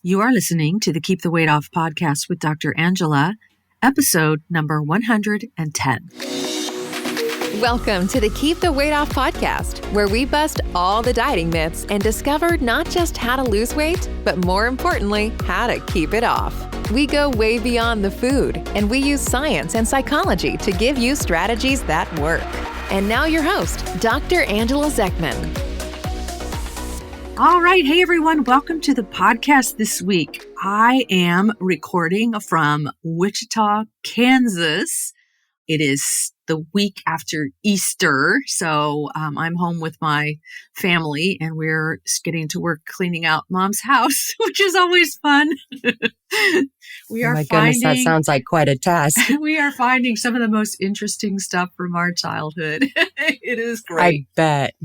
You are listening to the Keep the Weight Off podcast with Dr. Angela, episode number 110. Welcome to the Keep the Weight Off podcast, where we bust all the dieting myths and discover not just how to lose weight, but more importantly, how to keep it off. We go way beyond the food, and we use science and psychology to give you strategies that work. And now your host, Dr. Angela Zechmann. All right. Hey, everyone. Welcome to the podcast this week. I am recording from Wichita, Kansas. It is the week after Easter. So I'm home with my family and we're getting to work cleaning out Mom's house, which is always fun. Goodness, that sounds like quite a task. We are finding some of the most interesting stuff from our childhood. It is great. I bet.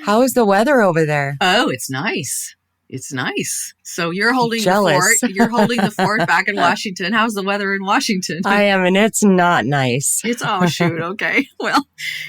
How is the weather over there? Oh, it's nice. It's nice. So you're holding Jealous. the fort. You're holding the fort back in Washington. How's the weather in Washington? I am, and it's not nice. It's, oh, shoot. Okay. Well,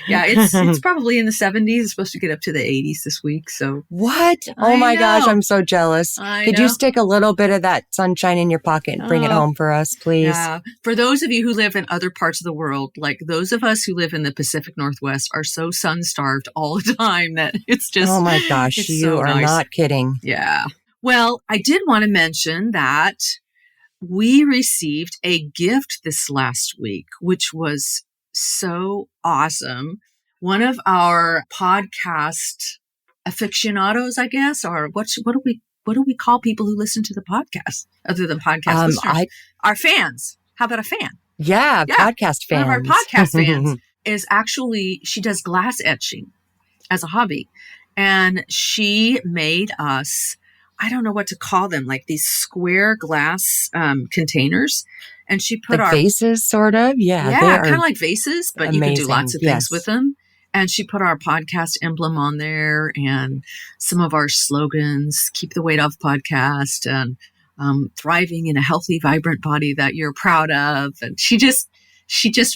yeah, it's probably in the 70s. It's supposed to get up to the 80s this week. So what? Oh my gosh, I'm so jealous. Could you stick a little bit of that sunshine in your pocket and bring it home for us, please? Yeah. For those of you who live in other parts of the world, like those of us who live in the Pacific Northwest are so sun-starved all the time that it's just... Oh my gosh, you are not kidding. Yeah. Well, I did want to mention that we received a gift this last week, which was so awesome. One of our podcast aficionados, I guess, or what do we call people who listen to the podcast other than podcast listeners? Our fans. How about a fan? Yeah, podcast fans. One of our podcast fans is actually, she does glass etching as a hobby. And she made us, I don't know what to call them, like these square glass containers. And she put like vases, sort of? Yeah, kind of like vases, but amazing. You can do lots of things with them. And she put our podcast emblem on there and some of our slogans, Keep the Weight Off podcast and thriving in a healthy, vibrant body that you're proud of. And she just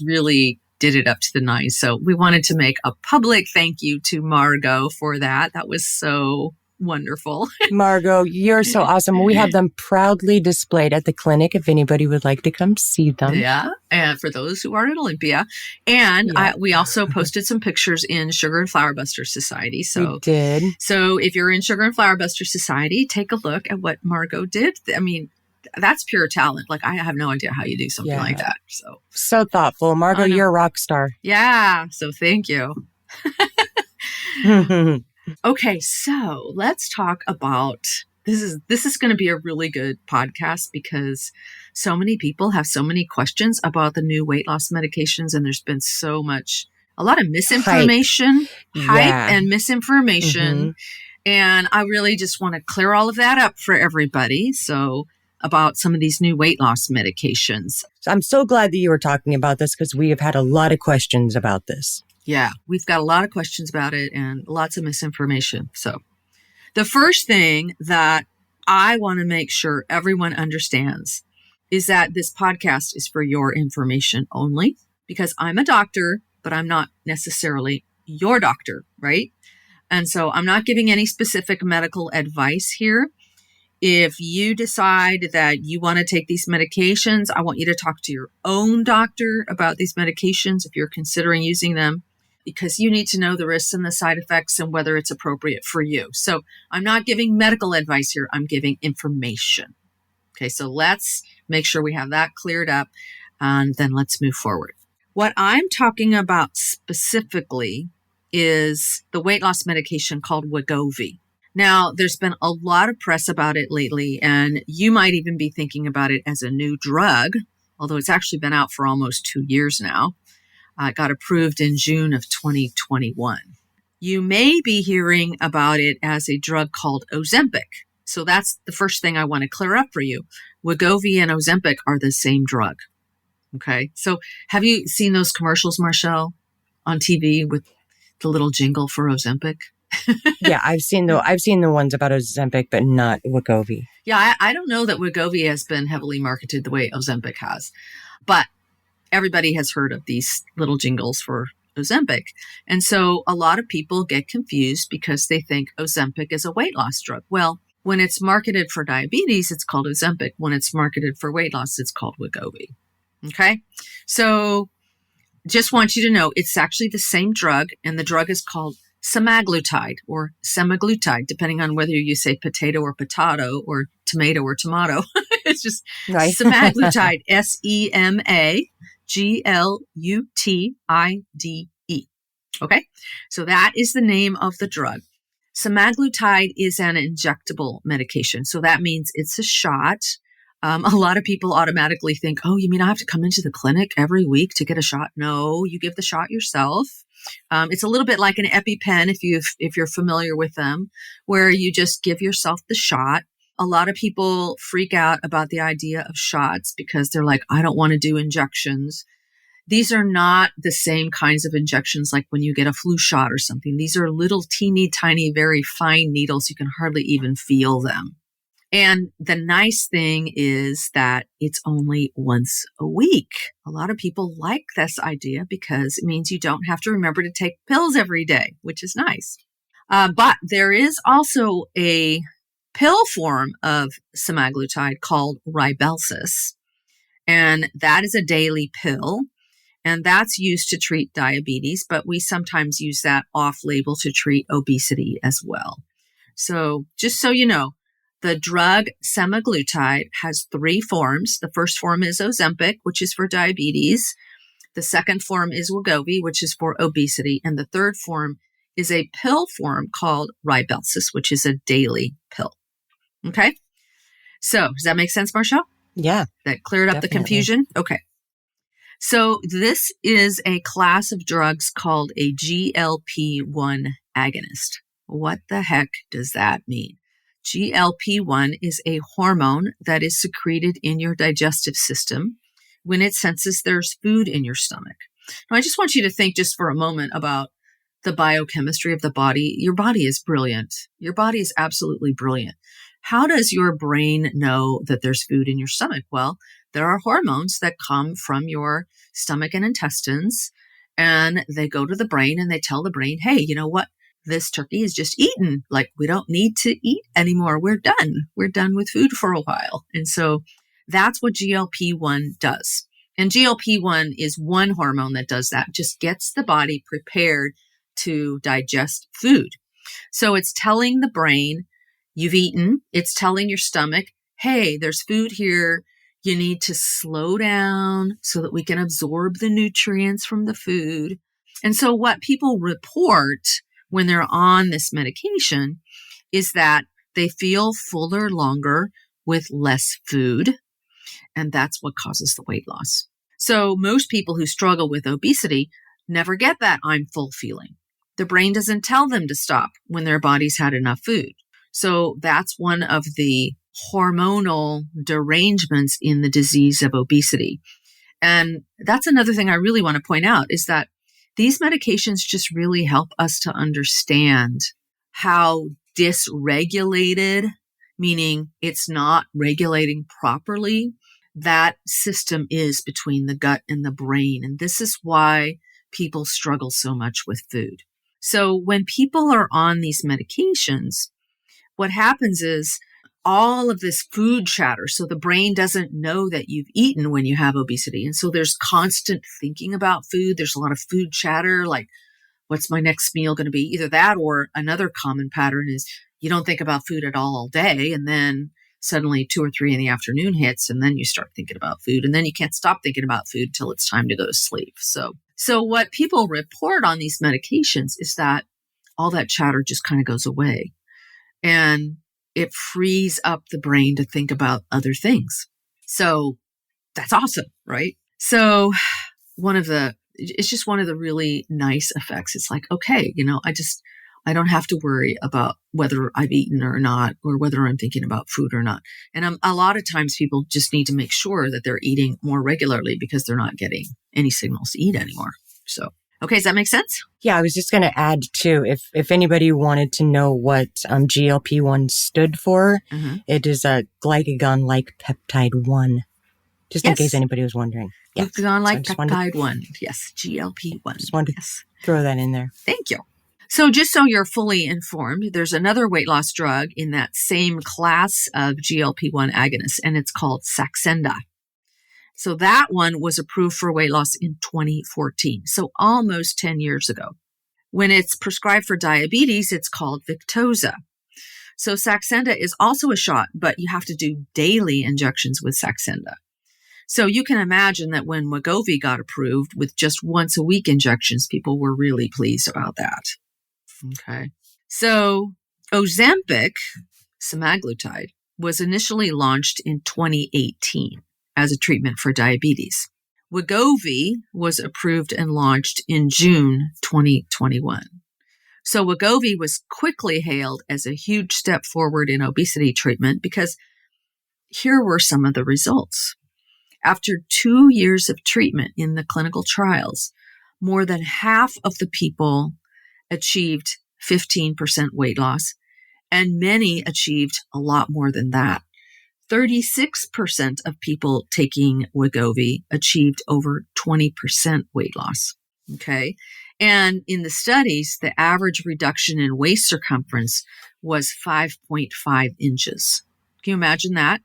really did it up to the nines. So we wanted to make a public thank you to Margot for that. That was so wonderful. Margot, you're so awesome. We have them proudly displayed at the clinic if anybody would like to come see them. Yeah. And for those who are in Olympia. And we also posted some pictures in Sugar and Flour Buster Society. So we did. So if you're in Sugar and Flour Buster Society, take a look at what Margot did. I mean, that's pure talent. Like, I have no idea how you do something like that. So thoughtful. Margot, you're a rock star. Yeah. So thank you. Okay, so let's talk about this is going to be a really good podcast because so many people have so many questions about the new weight loss medications, and there's been a lot of misinformation, hype and misinformation. Mm-hmm. And I really just want to clear all of that up for everybody. So about some of these new weight loss medications. So I'm so glad that you were talking about this because we have had a lot of questions about this. Yeah, we've got a lot of questions about it and lots of misinformation. So the first thing that I want to make sure everyone understands is that this podcast is for your information only because I'm a doctor, but I'm not necessarily your doctor, right? And so I'm not giving any specific medical advice here. If you decide that you want to take these medications, I want you to talk to your own doctor about these medications if you're considering using them, because you need to know the risks and the side effects and whether it's appropriate for you. So I'm not giving medical advice here. I'm giving information. Okay, so let's make sure we have that cleared up, and then let's move forward. What I'm talking about specifically is the weight loss medication called Wegovy. Now, there's been a lot of press about it lately, and you might even be thinking about it as a new drug, although it's actually been out for almost 2 years now. It got approved in June of 2021. You may be hearing about it as a drug called Ozempic. So that's the first thing I want to clear up for you. Wegovy and Ozempic are the same drug. Okay. So have you seen those commercials, Marchelle, on TV with the little jingle for Ozempic? Yeah, I've seen the ones about Ozempic, but not Wegovy. Yeah, I don't know that Wegovy has been heavily marketed the way Ozempic has, but everybody has heard of these little jingles for Ozempic. And so a lot of people get confused because they think Ozempic is a weight loss drug. Well, When it's marketed for diabetes, it's called Ozempic. When it's marketed for weight loss, it's called Wegovy. Okay? So just want you to know it's actually the same drug, and the drug is called semaglutide or semaglutide, depending on whether you say potato or potato or tomato or tomato. It's just right. Semaglutide, SEMAGLUTIDE. Okay? So that is the name of the drug. Semaglutide is an injectable medication. So that means it's a shot. A lot of people automatically think, oh, you mean I have to come into the clinic every week to get a shot? No, you give the shot yourself. It's a little bit like an EpiPen, if you're familiar with them, where you just give yourself the shot. A lot of people freak out about the idea of shots because they're like, I don't want to do injections. These are not the same kinds of injections like when you get a flu shot or something. These are little teeny tiny, very fine needles. You can hardly even feel them. And the nice thing is that it's only once a week. A lot of people like this idea because it means you don't have to remember to take pills every day, which is nice. But there is also a pill form of semaglutide called Rybelsus. And that is a daily pill. And that's used to treat diabetes, but we sometimes use that off-label to treat obesity as well. So just so you know, the drug semaglutide has 3 forms. The first form is Ozempic, which is for diabetes. The second form is Wegovy, which is for obesity. And the third form is a pill form called Rybelsus, which is a daily pill. Okay? So does that make sense, Marchelle? Yeah. That cleared up definitely. The confusion? Okay. So this is a class of drugs called a GLP-1 agonist. What the heck does that mean? GLP-1 is a hormone that is secreted in your digestive system when it senses there's food in your stomach. Now, I just want you to think just for a moment about the biochemistry of the body. Your body is brilliant. Your body is absolutely brilliant. How does your brain know that there's food in your stomach? Well, there are hormones that come from your stomach and intestines, and they go to the brain and they tell the brain, hey, you know what? This turkey is just eaten. Like, we don't need to eat anymore. We're done. We're done with food for a while. And so that's what GLP-1 does. And GLP-1 is one hormone that does that, just gets the body prepared to digest food. So it's telling the brain, you've eaten. It's telling your stomach, hey, there's food here. You need to slow down so that we can absorb the nutrients from the food. And so what people report when they're on this medication is that they feel fuller longer with less food. And that's what causes the weight loss. So most people who struggle with obesity never get that I'm full feeling. The brain doesn't tell them to stop when their body's had enough food. So that's one of the hormonal derangements in the disease of obesity. And that's another thing I really want to point out is that these medications just really help us to understand how dysregulated, meaning it's not regulating properly, that system is between the gut and the brain. And this is why people struggle so much with food. So when people are on these medications, what happens is all of this food chatter. So the brain doesn't know that you've eaten when you have obesity. And so there's constant thinking about food. There's a lot of food chatter, like what's my next meal going to be? Either that or another common pattern is you don't think about food at all day. And then suddenly 2 or 3 in the afternoon hits and then you start thinking about food. And then you can't stop thinking about food till it's time to go to sleep. So what people report on these medications is that all that chatter just kind of goes away. And it frees up the brain to think about other things. So that's awesome, right? So it's just one of the really nice effects. It's like, okay, I don't have to worry about whether I've eaten or not, or whether I'm thinking about food or not. And a lot of times people just need to make sure that they're eating more regularly because they're not getting any signals to eat anymore. So, okay, does that make sense? Yeah, I was just going to add too, if anybody wanted to know what GLP-1 stood for, it is a glycagon-like peptide 1, just in case anybody was wondering. Yeah. Glycagon-like peptide 1. Yes, GLP-1. Just wanted to throw that in there. Thank you. So just so you're fully informed, there's another weight loss drug in that same class of GLP-1 agonists, and it's called Saxenda. So that one was approved for weight loss in 2014, so almost 10 years ago. When it's prescribed for diabetes, it's called Victoza. So Saxenda is also a shot, but you have to do daily injections with Saxenda. So you can imagine that when Wegovy got approved with just once a week injections, people were really pleased about that. Okay. So Ozempic, semaglutide, was initially launched in 2018 as a treatment for diabetes. Wegovy was approved and launched in June 2021. So Wegovy was quickly hailed as a huge step forward in obesity treatment because here were some of the results. After 2 years of treatment in the clinical trials, more than half of the people achieved 15% weight loss, and many achieved a lot more than that. 36% of people taking Wegovy achieved over 20% weight loss. Okay. And in the studies, the average reduction in waist circumference was 5.5 inches. Can you imagine that?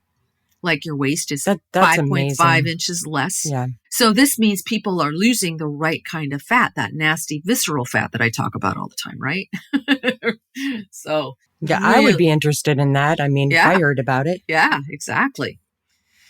Like your waist is 5.5 inches less. Yeah. So this means people are losing the right kind of fat, that nasty visceral fat that I talk about all the time, right? So yeah, I would be interested in that. I mean, yeah. I heard about it. Yeah, exactly.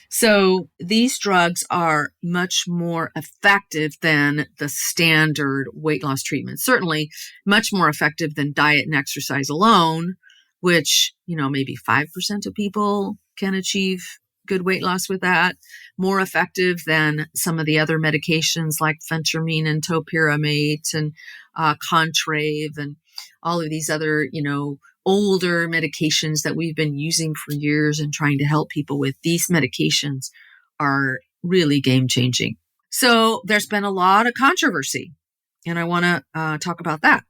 So these drugs are much more effective than the standard weight loss treatment. Certainly much more effective than diet and exercise alone, which, maybe 5% of people can achieve good weight loss with that. More effective than some of the other medications like phentermine and topiramate and Contrave and all of these other, older medications that we've been using for years and trying to help people with. These medications are really game-changing. So there's been a lot of controversy, and I want to talk about that,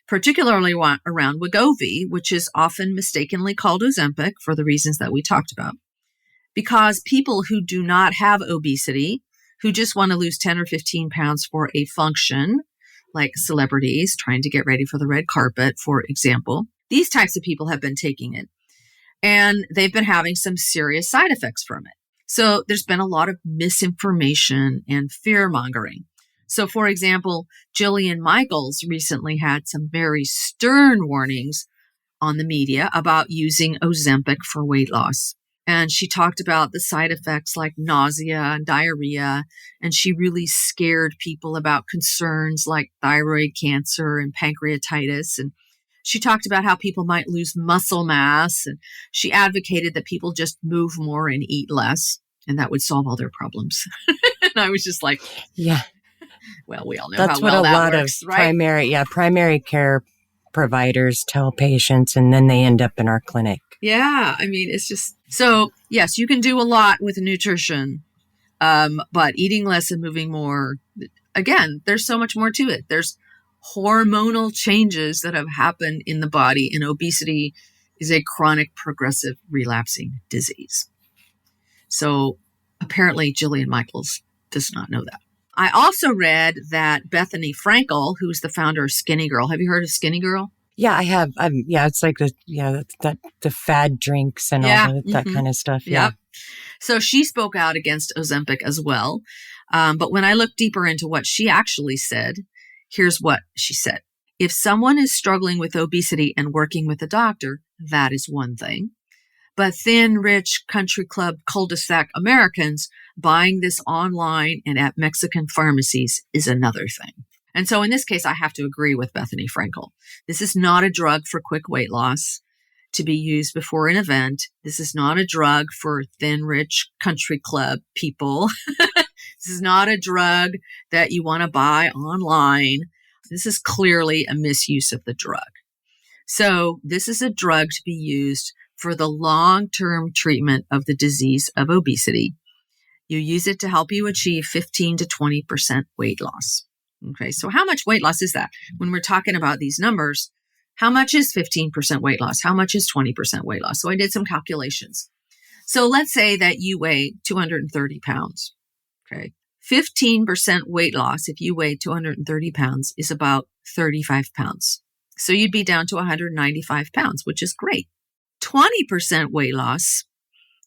particularly around Wegovy, which is often mistakenly called Ozempic for the reasons that we talked about. Because people who do not have obesity, who just want to lose 10 or 15 pounds for a function, like celebrities trying to get ready for the red carpet, for example, these types of people have been taking it, and they've been having some serious side effects from it. So there's been a lot of misinformation and fear-mongering. So, for example, Jillian Michaels recently had some very stern warnings on the media about using Ozempic for weight loss. And she talked about the side effects like nausea and diarrhea, and she really scared people about concerns like thyroid cancer and pancreatitis. And she talked about how people might lose muscle mass, and she advocated that people just move more and eat less, and that would solve all their problems. And I was just like, yeah. Well, we all know that's how well that what a lot works, of right? primary care providers tell patients, and then they end up in our clinic. Yeah, I mean, it's just so. Yes, you can do a lot with nutrition, but eating less and moving more. Again, there's so much more to it. There's hormonal changes that have happened in the body, and obesity is a chronic, progressive, relapsing disease. So apparently, Jillian Michaels does not know that. I also read that Bethany Frankel, who's the founder of Skinny Girl. Have you heard of Skinny Girl? Yeah, I have. It's like the fad drinks and all that kind of stuff. Yeah. So she spoke out against Ozempic as well. But when I looked deeper into what she actually said, here's what she said. If someone is struggling with obesity and working with a doctor, that is one thing. But thin, rich, country club, cul-de-sac Americans buying this online and at Mexican pharmacies is another thing. And so in this case, I have to agree with Bethany Frankel. This is not a drug for quick weight loss to be used before an event. This is not a drug for thin, rich country club people. This is not a drug that you want to buy online. This is clearly a misuse of the drug. So this is a drug to be used for the long-term treatment of the disease of obesity. You use it to help you achieve 15 to 20% weight loss. Okay, so how much weight loss is that? When we're talking about these numbers, how much is 15% weight loss? How much is 20% weight loss? So I did some calculations. So let's say that you weigh 230 pounds. Okay, 15% weight loss, if you weigh 230 pounds, is about 35 pounds. So you'd be down to 195 pounds, which is great. 20% weight loss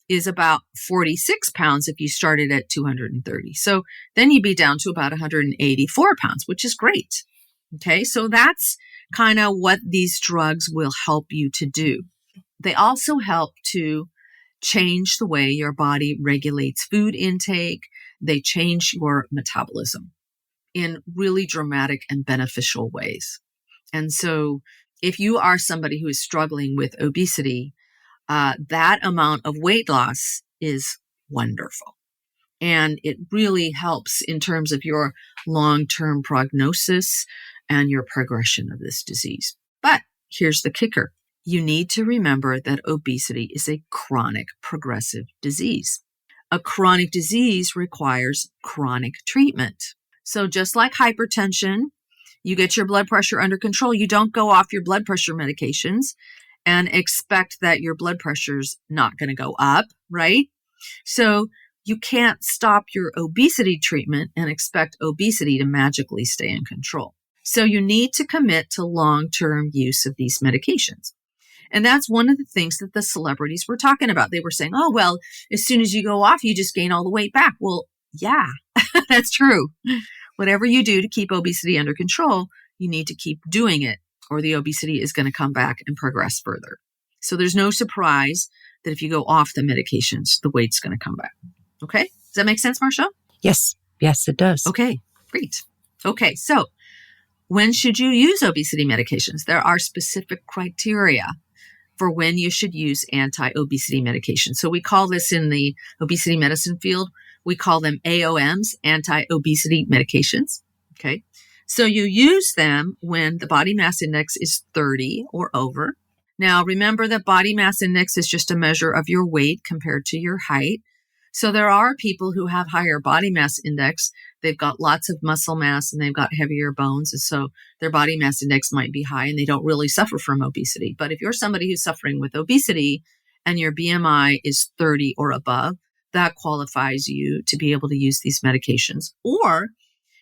is about 46 pounds if you started at 230. So then you'd be down to about 184 pounds, which is great. Okay, so that's kind of what these drugs will help you to do. They also help to change the way your body regulates food intake. They change your metabolism in really dramatic and beneficial ways. And so if you are somebody who is struggling with obesity, that amount of weight loss is wonderful. And it really helps in terms of your long-term prognosis and your progression of this disease. But here's the kicker. You need to remember that obesity is a chronic progressive disease. A chronic disease requires chronic treatment. So just like hypertension, you get your blood pressure under control. You don't go off your blood pressure medications and expect that your blood pressure's not going to go up, right? So you can't stop your obesity treatment and expect obesity to magically stay in control. So you need to commit to long-term use of these medications. And that's one of the things that the celebrities were talking about. They were saying, oh, well, as soon as you go off, you just gain all the weight back. Well, yeah, that's true. Whatever you do to keep obesity under control, you need to keep doing it, or the obesity is going to come back and progress further. So there's no surprise that if you go off the medications, the weight's going to come back. Okay? Does that make sense, Marchelle? Yes. Yes, it does. Okay, great. Okay, so when should you use obesity medications? There are specific criteria for when you should use anti-obesity medications. So we call this in the obesity medicine field, we call them AOMs, anti-obesity medications. Okay. So you use them when the body mass index is 30 or over. Now, remember that body mass index is just a measure of your weight compared to your height. So there are people who have higher body mass index. They've got lots of muscle mass and they've got heavier bones. And so their body mass index might be high and they don't really suffer from obesity. But if you're somebody who's suffering with obesity and your BMI is 30 or above, that qualifies you to be able to use these medications. Or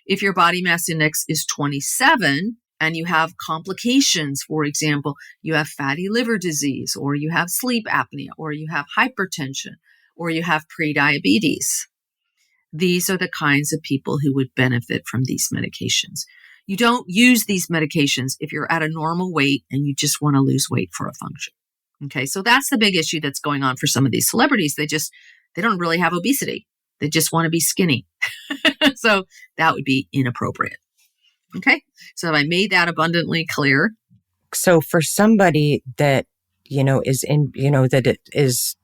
if your body mass index is 27 and you have complications, for example, you have fatty liver disease, or you have sleep apnea, or you have hypertension, or you have prediabetes. These are the kinds of people who would benefit from these medications. You don't use these medications if you're at a normal weight and you just want to lose weight for a function. Okay, so that's the big issue that's going on for some of these celebrities. They don't really have obesity. They just want to be skinny. So that would be inappropriate. Okay, so have I made that abundantly clear? So for somebody that, is in, that it is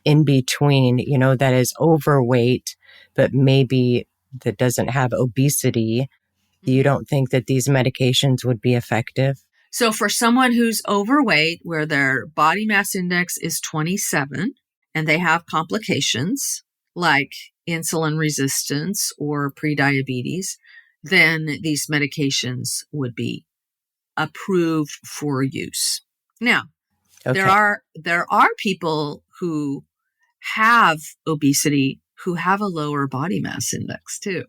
in between, that is overweight, but maybe that doesn't have obesity, you don't think that these medications would be effective? So for someone who's overweight, where their body mass index is 27 and they have complications like insulin resistance or prediabetes, then these medications would be approved for use. Now, okay. There are people who have obesity who have a lower body mass index too.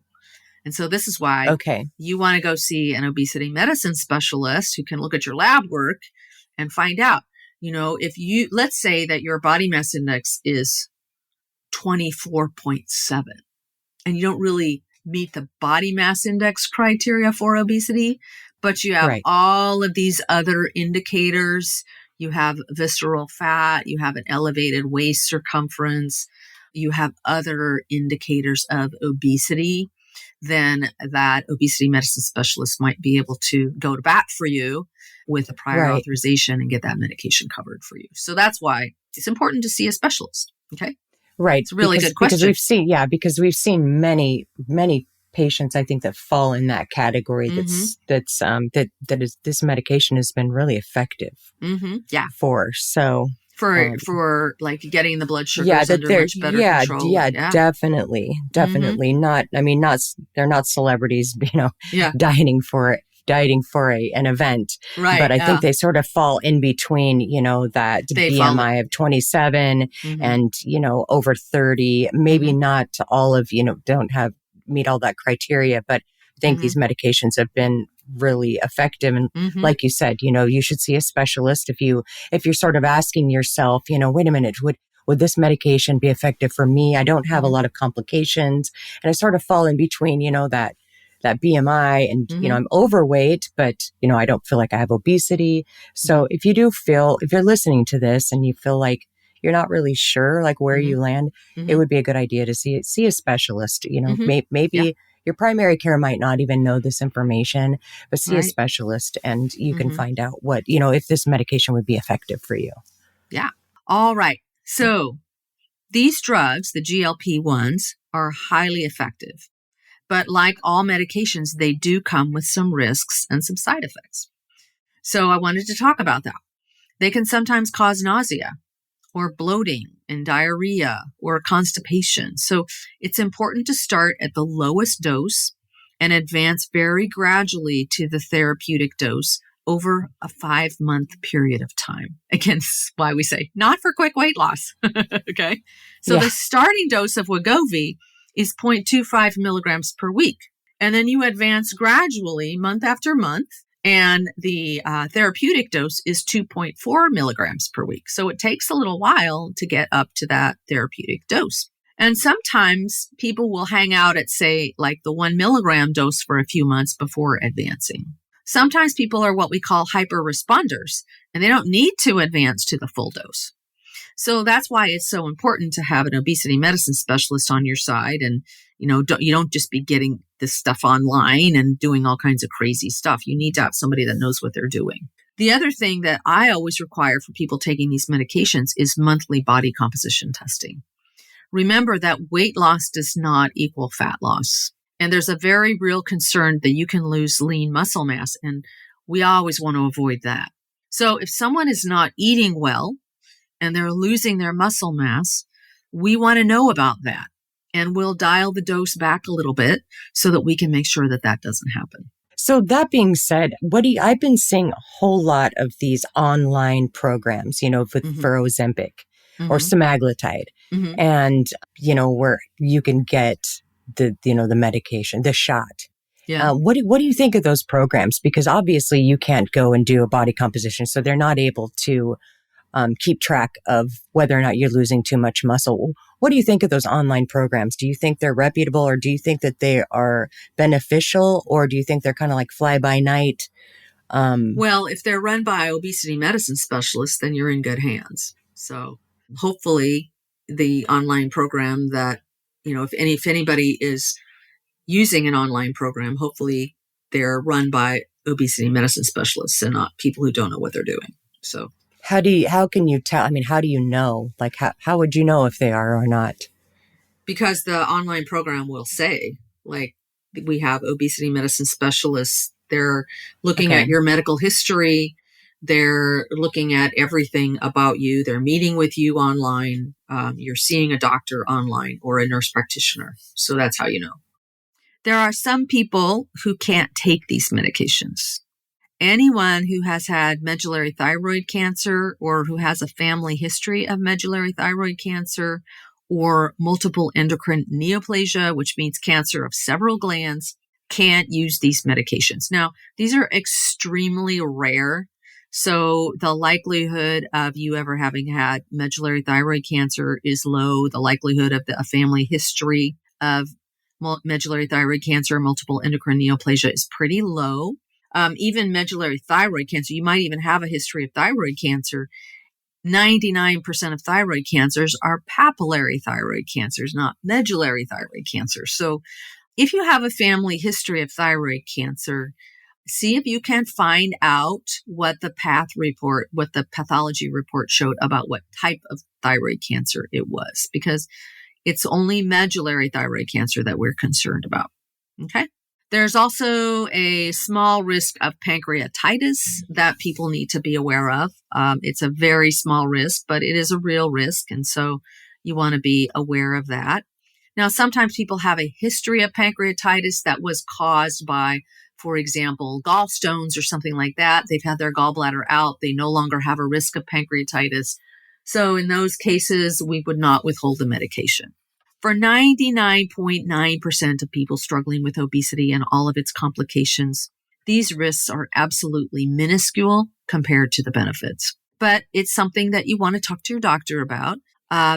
And so this is why you want to go see an obesity medicine specialist who can look at your lab work and find out, if let's say that your body mass index is 24.7 and you don't really meet the body mass index criteria for obesity, but you have all of these other indicators. You have visceral fat, you have an elevated waist circumference, you have other indicators of obesity, then that obesity medicine specialist might be able to go to bat for you with a prior authorization and get that medication covered for you. So that's why it's important to see a specialist. Okay. Right. It's a really good question. Because we've seen many patients, I think, that fall in that category. That is this medication has been really effective. Yeah. For like getting the blood sugars under much better control. Definitely. They're not celebrities, dieting for an event. Right. But I think they sort of fall in between, that BMI of 27 and, over 30, maybe not all of, don't meet all that criteria, but I think these medications have been really effective. And Mm-hmm. like you said, you should see a specialist if you're sort of asking yourself, wait a minute, would this medication be effective for me? I don't have a lot of complications, and I sort of fall in between, that BMI and, Mm-hmm. I'm overweight, but, I don't feel like I have obesity. So if you're listening to this and you feel like you're not really sure, like where Mm-hmm. you land, it Mm-hmm. would be a good idea to see a specialist. Mm-hmm. Maybe Yeah. your primary care might not even know this information, but see a Right. specialist and you can Mm-hmm. find out what, if this medication would be effective for you. Yeah. All right. So these drugs, the GLP-1s, are highly effective. But like all medications, they do come with some risks and some side effects. So I wanted to talk about that. They can sometimes cause nausea or bloating and diarrhea or constipation. So it's important to start at the lowest dose and advance very gradually to the therapeutic dose over a 5-month period of time. Again, this is why we say not for quick weight loss. Okay. So the starting dose of Wegovy is 0.25 milligrams per week. And then you advance gradually month after month. And the therapeutic dose is 2.4 milligrams per week. So it takes a little while to get up to that therapeutic dose. And sometimes people will hang out at, say, like the 1 milligram dose for a few months before advancing. Sometimes people are what we call hyper responders, and they don't need to advance to the full dose. So that's why it's so important to have an obesity medicine specialist on your side. And, you don't just be getting this stuff online and doing all kinds of crazy stuff. You need to have somebody that knows what they're doing. The other thing that I always require for people taking these medications is monthly body composition testing. Remember that weight loss does not equal fat loss. And there's a very real concern that you can lose lean muscle mass. And we always want to avoid that. So if someone is not eating well, and they're losing their muscle mass, we want to know about that. And we'll dial the dose back a little bit so that we can make sure that that doesn't happen. So that being said, I've been seeing a whole lot of these online programs, for Ozempic or semaglutide, and, where you can get the medication, the shot. Yeah. What do you think of those programs? Because obviously you can't go and do a body composition, so they're not able to keep track of whether or not you're losing too much muscle. What do you think of those online programs? Do you think they're reputable, or do you think that they are beneficial, or do you think they're kind of like fly by night? Well, if they're run by obesity medicine specialists, then you're in good hands. So hopefully the online program that, if anybody is using an online program, hopefully they're run by obesity medicine specialists and not people who don't know what they're doing. So how can you tell? I mean, how do you know? Like, how would you know if they are or not? Because the online program will say, like, we have obesity medicine specialists. They're looking at your medical history. They're looking at everything about you. They're meeting with you online. You're seeing a doctor online or a nurse practitioner. So that's how you know. There are some people who can't take these medications. Anyone who has had medullary thyroid cancer or who has a family history of medullary thyroid cancer or multiple endocrine neoplasia, which means cancer of several glands, can't use these medications. Now, these are extremely rare. So the likelihood of you ever having had medullary thyroid cancer is low. The likelihood of a family history of medullary thyroid cancer or multiple endocrine neoplasia is pretty low. Even medullary thyroid cancer, you might even have a history of thyroid cancer. 99% of thyroid cancers are papillary thyroid cancers, not medullary thyroid cancer. So if you have a family history of thyroid cancer, see if you can find out what the pathology report showed about what type of thyroid cancer it was, because it's only medullary thyroid cancer that we're concerned about. Okay. There's also a small risk of pancreatitis that people need to be aware of. It's a very small risk, but it is a real risk. And so you want to be aware of that. Now, sometimes people have a history of pancreatitis that was caused by, for example, gallstones or something like that. They've had their gallbladder out. They no longer have a risk of pancreatitis. So in those cases, we would not withhold the medication. For 99.9% of people struggling with obesity and all of its complications, these risks are absolutely minuscule compared to the benefits. But it's something that you want to talk to your doctor about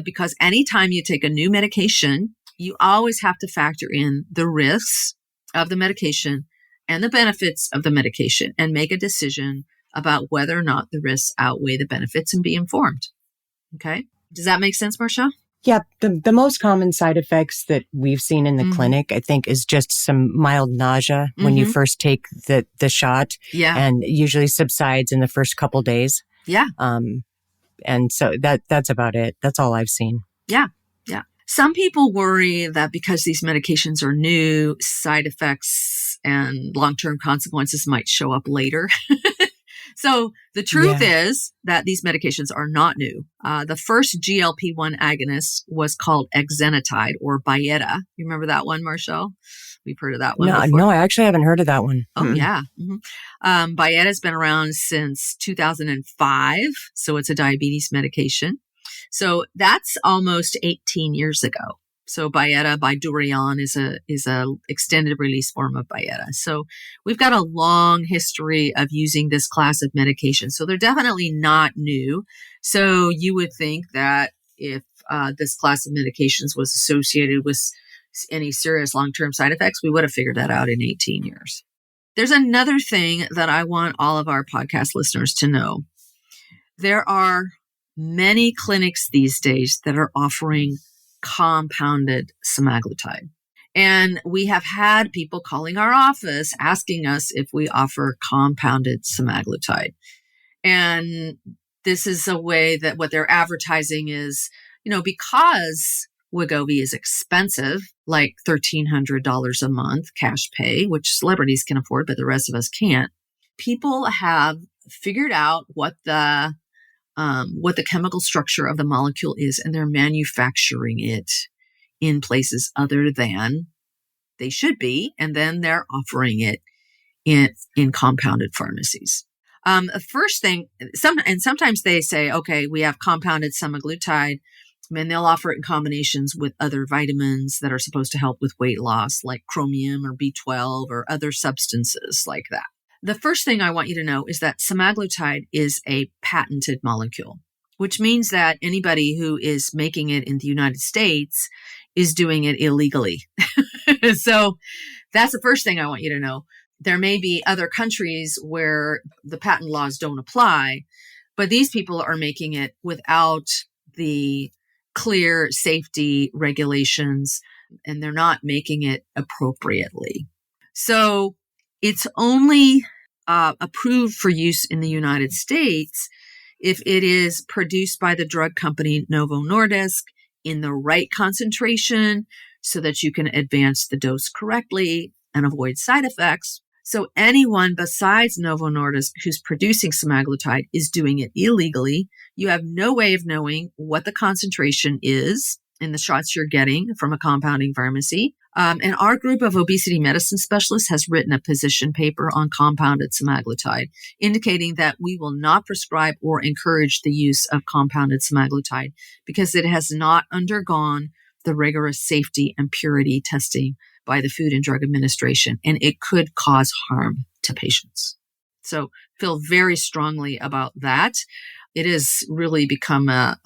because anytime you take a new medication, you always have to factor in the risks of the medication and the benefits of the medication and make a decision about whether or not the risks outweigh the benefits and be informed. Okay. Does that make sense, Marchelle? Yeah, the most common side effects that we've seen in the clinic, I think, is just some mild nausea when you first take the shot, and usually subsides in the first couple days. Yeah. And so that's about it. That's all I've seen. Yeah. Yeah. Some people worry that because these medications are new, side effects and long-term consequences might show up later. So the truth is that these medications are not new. The first GLP-1 agonist was called exenatide or Byetta. You remember that one, Marchelle? We've heard of that one before. No, I actually haven't heard of that one. Oh, yeah. Byetta's been around since 2005. So it's a diabetes medication. So that's almost 18 years ago. So Byetta, Bydurion is a extended release form of Byetta. So we've got a long history of using this class of medication. So they're definitely not new. So you would think that if this class of medications was associated with any serious long-term side effects, we would have figured that out in 18 years. There's another thing that I want all of our podcast listeners to know. There are many clinics these days that are offering compounded semaglutide. And we have had people calling our office asking us if we offer compounded semaglutide. And this is a way that what they're advertising is, because Wegovy is expensive, like $1,300 a month cash pay, which celebrities can afford, but the rest of us can't. People have figured out what the chemical structure of the molecule is, and they're manufacturing it in places other than they should be, and then they're offering it in compounded pharmacies. First thing, sometimes they say, okay, we have compounded semaglutide, and they'll offer it in combinations with other vitamins that are supposed to help with weight loss, like chromium or B12 or other substances like that. The first thing I want you to know is that semaglutide is a patented molecule, which means that anybody who is making it in the United States is doing it illegally. So that's the first thing I want you to know. There may be other countries where the patent laws don't apply, but these people are making it without the clear safety regulations, and they're not making it appropriately. So it's only approved for use in the United States if it is produced by the drug company Novo Nordisk in the right concentration so that you can advance the dose correctly and avoid side effects. So anyone besides Novo Nordisk who's producing semaglutide is doing it illegally. You have no way of knowing what the concentration is in the shots you're getting from a compounding pharmacy. And our group of obesity medicine specialists has written a position paper on compounded semaglutide, indicating that we will not prescribe or encourage the use of compounded semaglutide because it has not undergone the rigorous safety and purity testing by the Food and Drug Administration, and it could cause harm to patients. So feel very strongly about that. It has really become a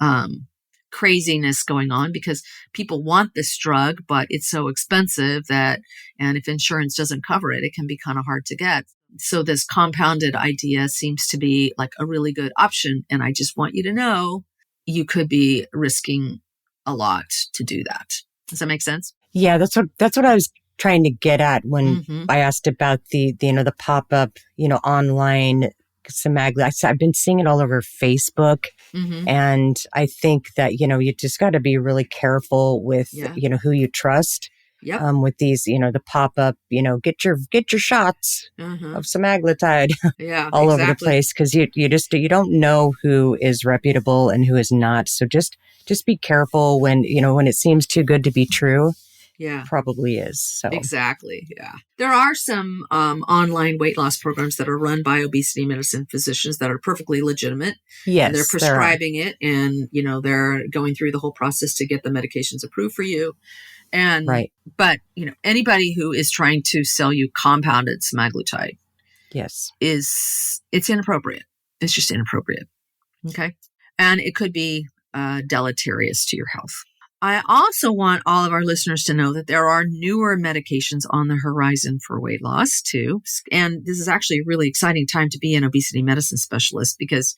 craziness going on because people want this drug, but it's so expensive and if insurance doesn't cover it, it can be kind of hard to get. So this compounded idea seems to be like a really good option. And I just want you to know you could be risking a lot to do that. Does that make sense? Yeah, that's what I was trying to get at when I asked about the pop-up, online semaglutide. I've been seeing it all over Facebook. And I think that, you just got to be really careful with, who you trust. With these, the pop-up, get your shots of semaglutide all over the place, because you don't know who is reputable and who is not. So just be careful when it seems too good to be true. Yeah, probably is. So exactly. Yeah, there are some online weight loss programs that are run by obesity medicine physicians that are perfectly legitimate. Yes, and they're prescribing it, and they're going through the whole process to get the medications approved for you. And but anybody who is trying to sell you compounded semaglutide, Yes. it's inappropriate. It's just inappropriate. Okay. And it could be deleterious to your health. I also want all of our listeners to know that there are newer medications on the horizon for weight loss too. And this is actually a really exciting time to be an obesity medicine specialist because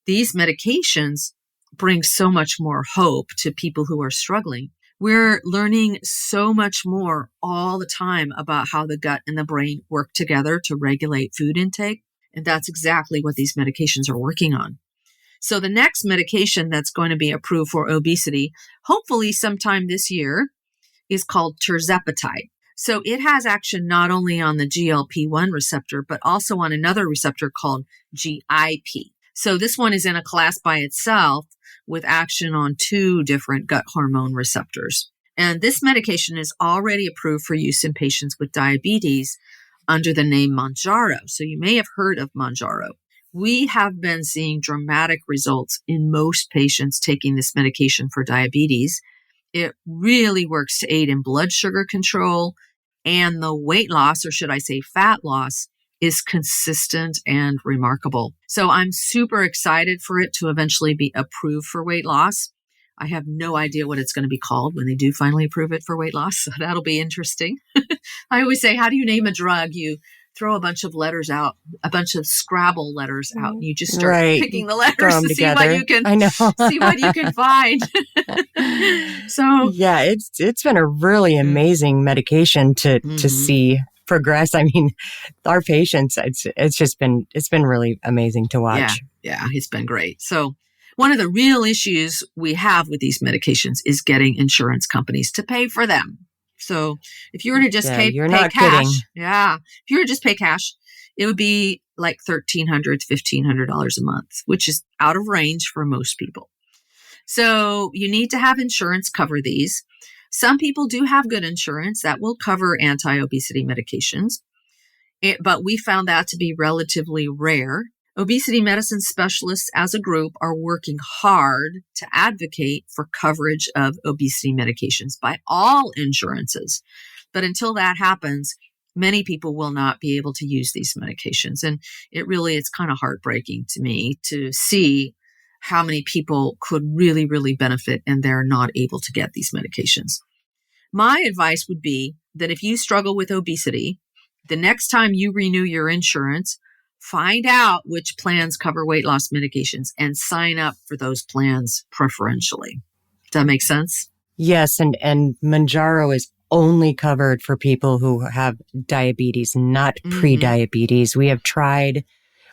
these medications bring so much more hope to people who are struggling. We're learning so much more all the time about how the gut and the brain work together to regulate food intake. And that's exactly what these medications are working on. So the next medication that's going to be approved for obesity, hopefully sometime this year, is called tirzepatide. So it has action not only on the GLP-1 receptor, but also on another receptor called GIP. So this one is in a class by itself with action on 2 different gut hormone receptors. And this medication is already approved for use in patients with diabetes under the name Mounjaro. So you may have heard of Mounjaro. We have been seeing dramatic results in most patients taking this medication for diabetes. It really works to aid in blood sugar control, and the weight loss, or should I say fat loss, is consistent and remarkable. So I'm super excited for it to eventually be approved for weight loss. I have no idea what it's going to be called when they do finally approve it for weight loss. So that'll be interesting. I always say, how do you name a drug? You throw a bunch of letters out, a bunch of Scrabble letters out, and you just start picking the letters to see what you can see what you can find. So yeah, it's been a really amazing medication to see progress. I mean, our patients, it's been really amazing to watch. Yeah, it's been great. So one of the real issues we have with these medications is getting insurance companies to pay for them. So if you were to just pay cash, if you were to just pay cash, it would be like $1,300 to $1,500 a month, which is out of range for most people. So you need to have insurance cover these. Some people do have good insurance that will cover anti-obesity medications, but we found that to be relatively rare. Obesity medicine specialists as a group are working hard to advocate for coverage of obesity medications by all insurances. But until that happens, many people will not be able to use these medications. And it's kind of heartbreaking to me to see how many people could really, really benefit and they're not able to get these medications. My advice would be that if you struggle with obesity, the next time you renew your insurance, find out which plans cover weight loss medications and sign up for those plans preferentially. Does that make sense? Yes, and Mounjaro is only covered for people who have diabetes, not pre-diabetes. We have tried,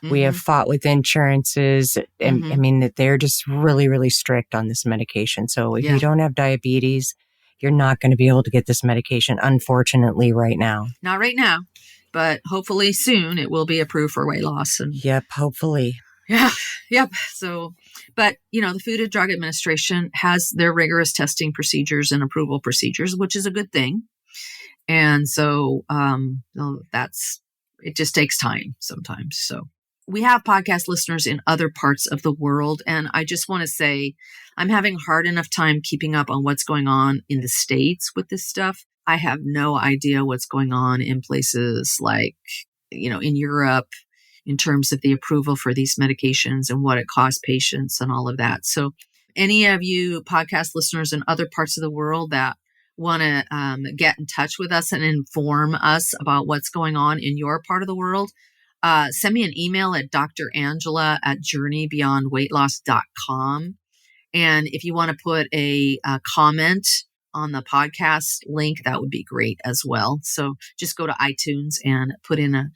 we have fought with insurances, and I mean that they're just really, really strict on this medication. So if you don't have diabetes, you're not going to be able to get this medication, unfortunately, right now. Not right now. But hopefully soon it will be approved for weight loss. And yep, hopefully. Yep. So, but the Food and Drug Administration has their rigorous testing procedures and approval procedures, which is a good thing. And so it just takes time sometimes. So we have podcast listeners in other parts of the world. And I just want to say, I'm having a hard enough time keeping up on what's going on in the States with this stuff. I have no idea what's going on in places like, in Europe in terms of the approval for these medications and what it costs patients and all of that. So any of you podcast listeners in other parts of the world that want to get in touch with us and inform us about what's going on in your part of the world, send me an email at drangela@journeybeyondweightloss.com. And if you want to put a comment on the podcast link, that would be great as well. So just go to iTunes and put in a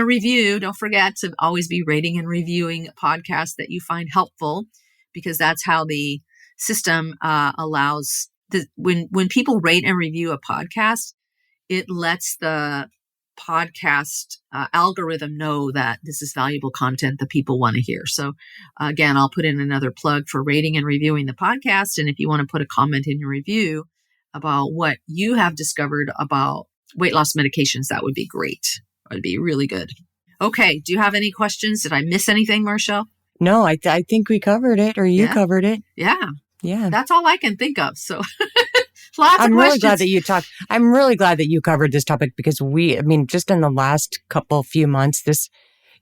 review. Don't forget to always be rating and reviewing podcasts that you find helpful, because that's how the system allows when people rate and review a podcast, it lets the podcast algorithm know that this is valuable content that people want to hear. So again, I'll put in another plug for rating and reviewing the podcast. And if you want to put a comment in your review about what you have discovered about weight loss medications, that would be great. It would be really good. Okay. Do you have any questions? Did I miss anything, Marchelle? No, I think we covered it, or you covered it. Yeah. That's all I can think of. So Lots of really glad questions. that I'm really glad that you covered this topic because just in the last few months,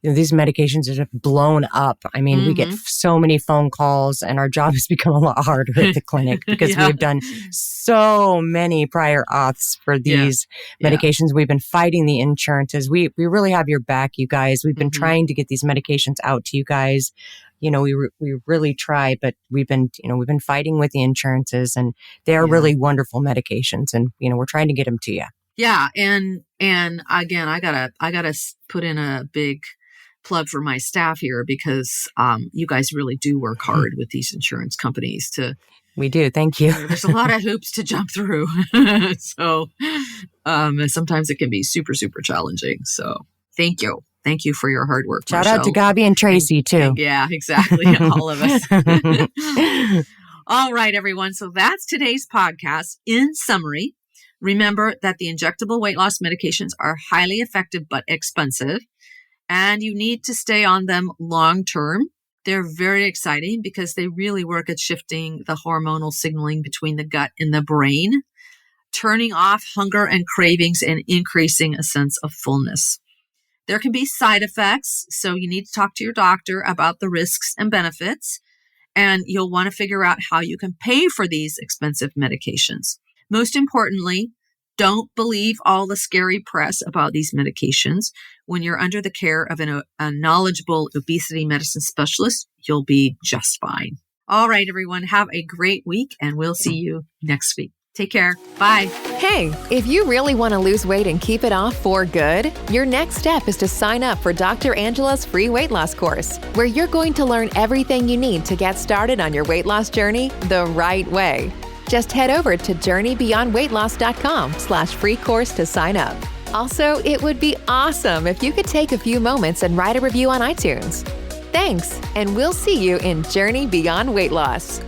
these medications have blown up. I mean, we get so many phone calls and our job has become a lot harder at the clinic because Yeah. we've done so many prior auths for these medications. We've been fighting the insurances. We really have your back, you guys. We've been trying to get these medications out to you guys. We really try, but we've been fighting with the insurances, and they are really wonderful medications, and we're trying to get them to you. Yeah, and again, I gotta put in a big plug for my staff here because you guys really do work hard with these insurance companies to. We do. Thank you. There's a lot of hoops to jump through, so sometimes it can be super, super challenging. So thank you. Thank you for your hard work. Shout out to Gabi and Tracy, too. Yeah, exactly. All of us. All right, everyone. So that's today's podcast. In summary, remember that the injectable weight loss medications are highly effective but expensive, and you need to stay on them long term. They're very exciting because they really work at shifting the hormonal signaling between the gut and the brain, turning off hunger and cravings and increasing a sense of fullness. There can be side effects, so you need to talk to your doctor about the risks and benefits, and you'll want to figure out how you can pay for these expensive medications. Most importantly, don't believe all the scary press about these medications. When you're under the care of a knowledgeable obesity medicine specialist, you'll be just fine. All right, everyone, have a great week, and we'll see you next week. Take care. Bye. Hey, if you really want to lose weight and keep it off for good, your next step is to sign up for Dr. Angela's free weight loss course, where you're going to learn everything you need to get started on your weight loss journey the right way. Just head over to journeybeyondweightloss.com/free course to sign up. Also, it would be awesome if you could take a few moments and write a review on iTunes. Thanks, and we'll see you in Journey Beyond Weight Loss.